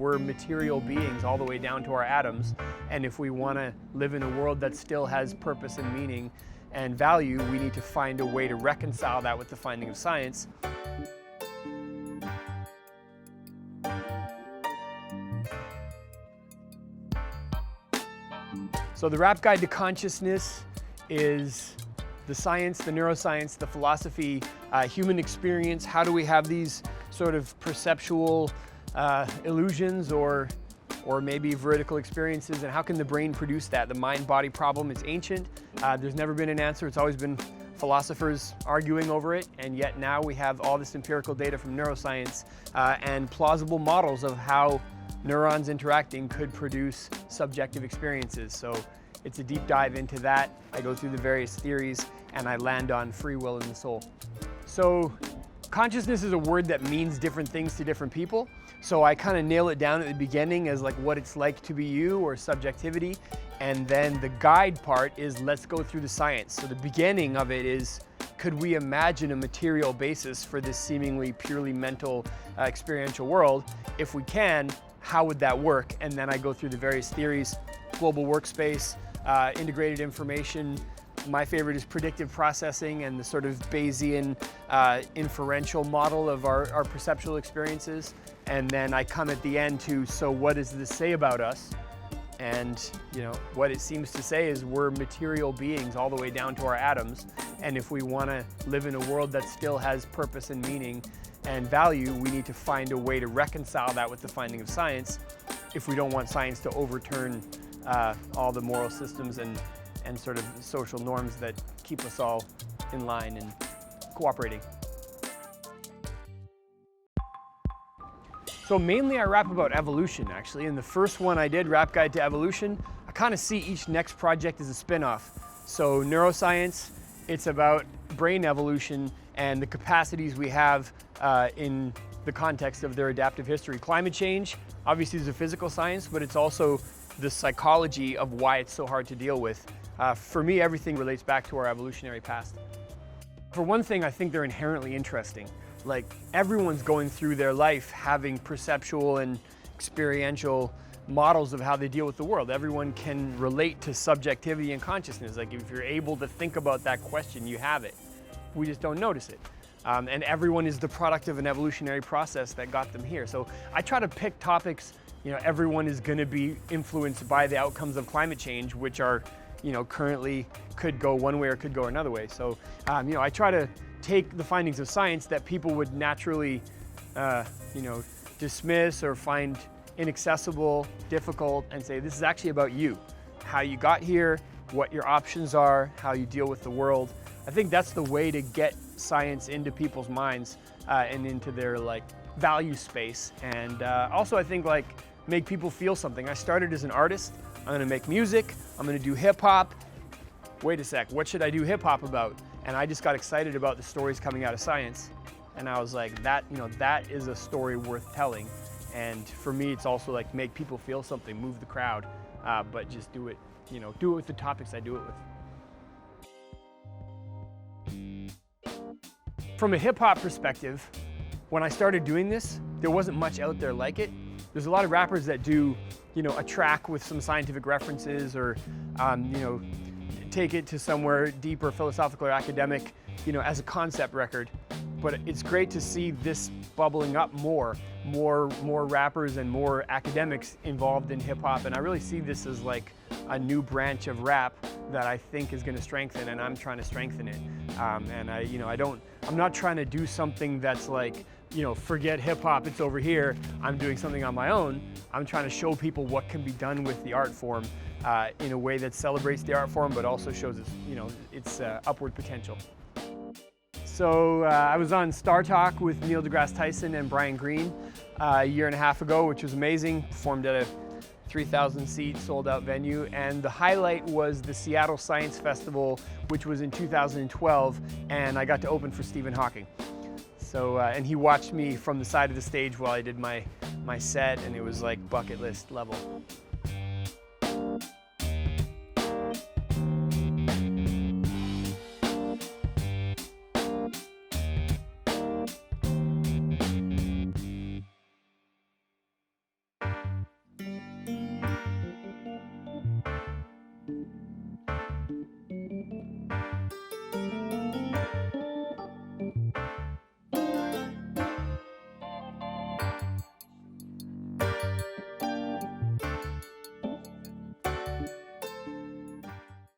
we're material beings all the way down to our atoms. And if we want to live in a world that still has purpose and meaning and value, we need to find a way to reconcile that with the finding of science. So the Rap Guide to Consciousness is the science, the neuroscience, the philosophy, human experience. How do we have these sort of perceptual illusions or maybe vertical experiences, and how can the brain produce that? The mind-body problem is ancient. There's never been an answer. It's always been philosophers arguing over it, and yet now we have all this empirical data from neuroscience and plausible models of how neurons interacting could produce subjective experiences. So it's a deep dive into that. I go through the various theories and I land on free will in the soul. So consciousness is a word that means different things to different people. So I kind of nail it down at the beginning as like what it's like to be you, or subjectivity. And then the guide part is let's go through the science. So the beginning of it is, could we imagine a material basis for this seemingly purely mental experiential world? If we can, how would that work? And then I go through the various theories: global workspace, integrated information. My favorite is predictive processing and the sort of Bayesian inferential model of our perceptual experiences. And then I come at the end to, so what does this say about us? And what it seems to say is we're material beings all the way down to our atoms. And if we want to live in a world that still has purpose and meaning and value, we need to find a way to reconcile that with the finding of science if we don't want science to overturn all the moral systems and sort of social norms that keep us all in line and cooperating. So mainly I rap about evolution, actually. In the first one I did, Rap Guide to Evolution, I kind of see each next project as a spin-off. So neuroscience, it's about brain evolution and the capacities we have in the context of their adaptive history. Climate change, obviously, is a physical science, but it's also the psychology of why it's so hard to deal with. For me, everything relates back to our evolutionary past. For one thing, I think they're inherently interesting. Like, everyone's going through their life having perceptual and experiential models of how they deal with the world. Everyone can relate to subjectivity and consciousness. Like, if you're able to think about that question, you have it. We just don't notice it. And everyone is the product of an evolutionary process that got them here. So I try to pick topics, everyone is going to be influenced by the outcomes of climate change, which are, currently could go one way or could go another way. So, I try to take the findings of science that people would naturally, dismiss or find inaccessible, difficult, and say, this is actually about you, how you got here, what your options are, how you deal with the world. I think that's the way to get science into people's minds and into their value space. And also I think make people feel something. I started as an artist. I'm gonna make music, I'm gonna do hip hop. Wait a sec, what should I do hip hop about? And I just got excited about the stories coming out of science. And I was like, that is a story worth telling. And for me, it's also make people feel something, move the crowd, but just do it, do it with the topics I do it with. From a hip hop perspective, when I started doing this, there wasn't much out there like it. There's a lot of rappers that do, a track with some scientific references or, take it to somewhere deeper, philosophical or academic, as a concept record. But it's great to see this bubbling up more rappers and more academics involved in hip hop. And I really see this as a new branch of rap that I think is going to strengthen, and I'm trying to strengthen it. And I'm not trying to do something that's forget hip hop, it's over here. I'm doing something on my own. I'm trying to show people what can be done with the art form in a way that celebrates the art form, but also shows its upward potential. So I was on Star Talk with Neil deGrasse Tyson and Brian Greene a year and a half ago, which was amazing. Performed at a 3,000 seat sold out venue, and the highlight was the Seattle Science Festival, which was in 2012, and I got to open for Stephen Hawking. So, and he watched me from the side of the stage while I did my set, and it was bucket list level.